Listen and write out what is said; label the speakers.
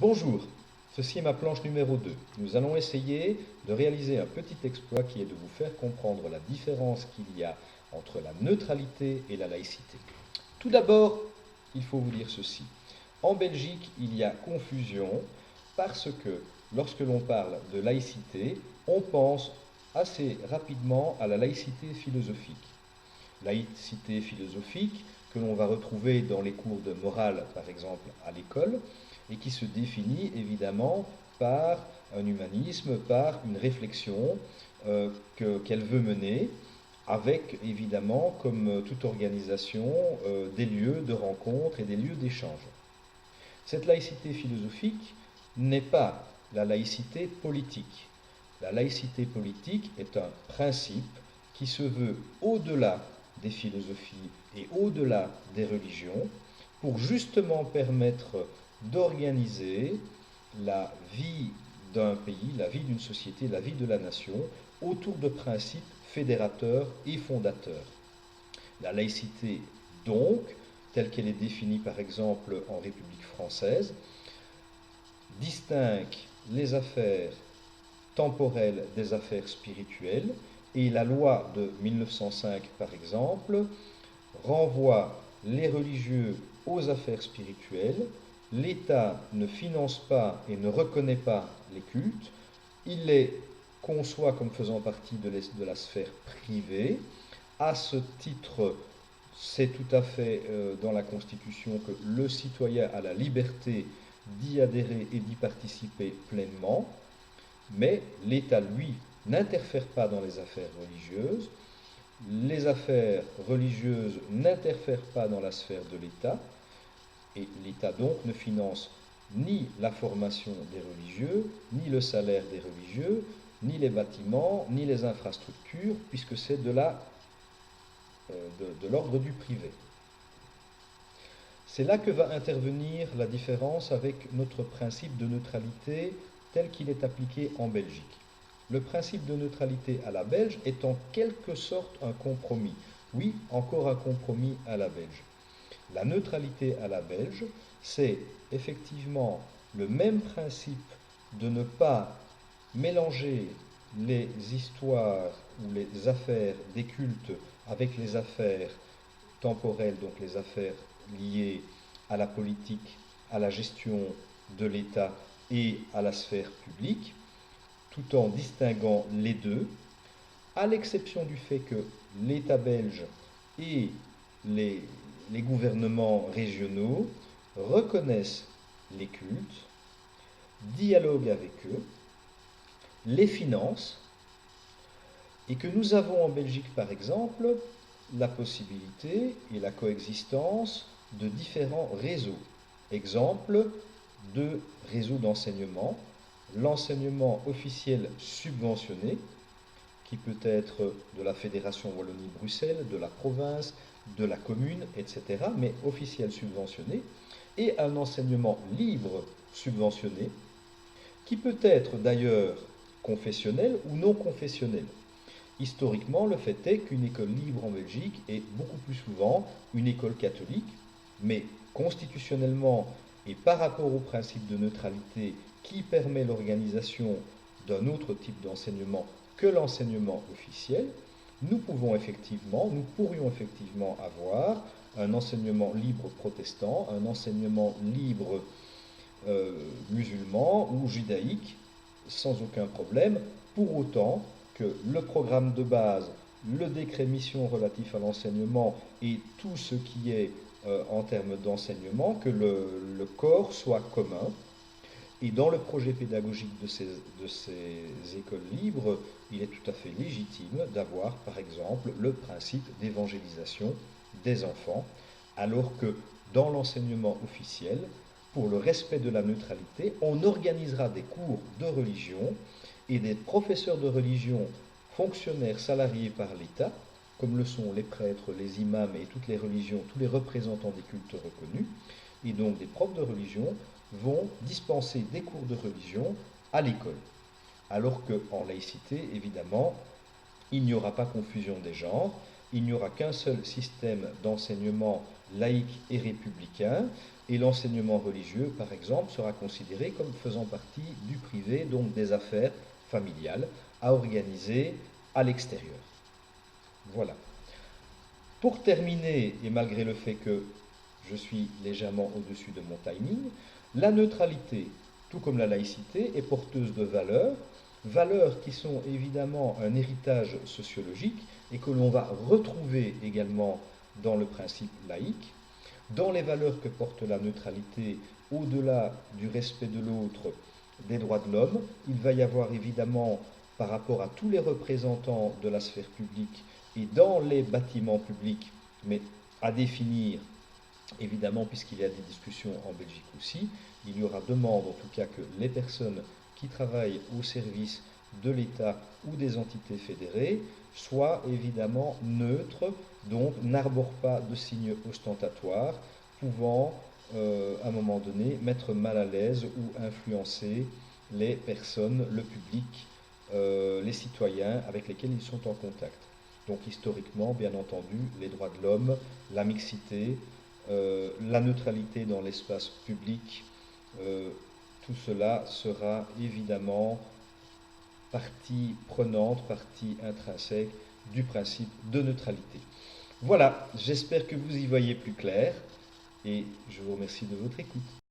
Speaker 1: Bonjour, ceci est ma planche numéro 2. Nous allons essayer de réaliser un petit exploit qui est de vous faire comprendre la différence qu'il y a entre la neutralité et la laïcité. Tout d'abord, il faut vous dire ceci. En Belgique, il y a confusion parce que lorsque l'on parle de laïcité, on pense assez rapidement à la laïcité philosophique. Laïcité philosophique que l'on va retrouver dans les cours de morale, par exemple, à l'école, et qui se définit évidemment par un humanisme, par une réflexion qu'elle veut mener, avec évidemment, comme toute organisation, des lieux de rencontre et des lieux d'échange. Cette laïcité philosophique n'est pas la laïcité politique. La laïcité politique est un principe qui se veut au-delà des philosophies et au-delà des religions pour justement permettre d'organiser la vie d'un pays, la vie d'une société, la vie de la nation autour de principes fédérateurs et fondateurs. La laïcité, donc, telle qu'elle est définie par exemple en République française, distingue les affaires temporelles des affaires spirituelles, et la loi de 1905, par exemple, renvoie les religieux aux affaires spirituelles. L'État ne finance pas et ne reconnaît pas les cultes, il les conçoit comme faisant partie de la sphère privée. À ce titre, c'est tout à fait dans la Constitution que le citoyen a la liberté d'y adhérer et d'y participer pleinement, mais l'État, lui, n'interfère pas dans les affaires religieuses. Les affaires religieuses n'interfèrent pas dans la sphère de l'État, et l'État donc ne finance ni la formation des religieux, ni le salaire des religieux, ni les bâtiments, ni les infrastructures, puisque c'est de l'ordre du privé. C'est là que va intervenir la différence avec notre principe de neutralité tel qu'il est appliqué en Belgique. Le principe de neutralité à la belge est en quelque sorte un compromis. Oui, encore un compromis à la belge. La neutralité à la belge, c'est effectivement le même principe de ne pas mélanger les histoires ou les affaires des cultes avec les affaires temporelles, donc les affaires liées à la politique, à la gestion de l'État et à la sphère publique, tout en distinguant les deux, à l'exception du fait que l'État belge et les gouvernements régionaux reconnaissent les cultes, dialoguent avec eux, les financent, et que nous avons en Belgique, par exemple, la possibilité et la coexistence de différents réseaux. Exemple de réseaux d'enseignement, l'enseignement officiel subventionné, qui peut être de la Fédération Wallonie-Bruxelles, de la province, de la commune, etc., mais officiel subventionné, et un enseignement libre subventionné, qui peut être d'ailleurs confessionnel ou non confessionnel. Historiquement, le fait est qu'une école libre en Belgique est beaucoup plus souvent une école catholique, mais constitutionnellement et par rapport au principe de neutralité qui permet l'organisation d'un autre type d'enseignement que l'enseignement officiel, nous pourrions effectivement avoir un enseignement libre protestant, un enseignement libre musulman ou judaïque, sans aucun problème, pour autant que le programme de base, le décret mission relatif à l'enseignement et tout ce qui est en termes d'enseignement, que le corps soit commun. Et dans le projet pédagogique de ces écoles libres, il est tout à fait légitime d'avoir, par exemple, le principe d'évangélisation des enfants, alors que dans l'enseignement officiel, pour le respect de la neutralité, on organisera des cours de religion et des professeurs de religion, fonctionnaires salariés par l'État, comme le sont les prêtres, les imams et toutes les religions, tous les représentants des cultes reconnus, et donc des profs de religion vont dispenser des cours de religion à l'école. Alors qu'en laïcité, évidemment, il n'y aura pas confusion des genres, il n'y aura qu'un seul système d'enseignement laïque et républicain, et l'enseignement religieux, par exemple, sera considéré comme faisant partie du privé, donc des affaires familiales, à organiser à l'extérieur. Voilà. Pour terminer, et malgré le fait que je suis légèrement au-dessus de mon timing, la neutralité, tout comme la laïcité, est porteuse de valeurs, valeurs qui sont évidemment un héritage sociologique et que l'on va retrouver également dans le principe laïque. Dans les valeurs que porte la neutralité, au-delà du respect de l'autre, des droits de l'homme, il va y avoir évidemment, par rapport à tous les représentants de la sphère publique et dans les bâtiments publics, mais à définir, évidemment, puisqu'il y a des discussions en Belgique aussi, il y aura demande en tout cas que les personnes qui travaillent au service de l'État ou des entités fédérées soient évidemment neutres, donc n'arborent pas de signes ostentatoires pouvant, à un moment donné, mettre mal à l'aise ou influencer les personnes, le public, les citoyens avec lesquels ils sont en contact. Donc historiquement, bien entendu, les droits de l'homme, la mixité, la neutralité dans l'espace public, tout cela sera évidemment partie prenante, partie intrinsèque du principe de neutralité. Voilà, j'espère que vous y voyez plus clair et je vous remercie de votre écoute.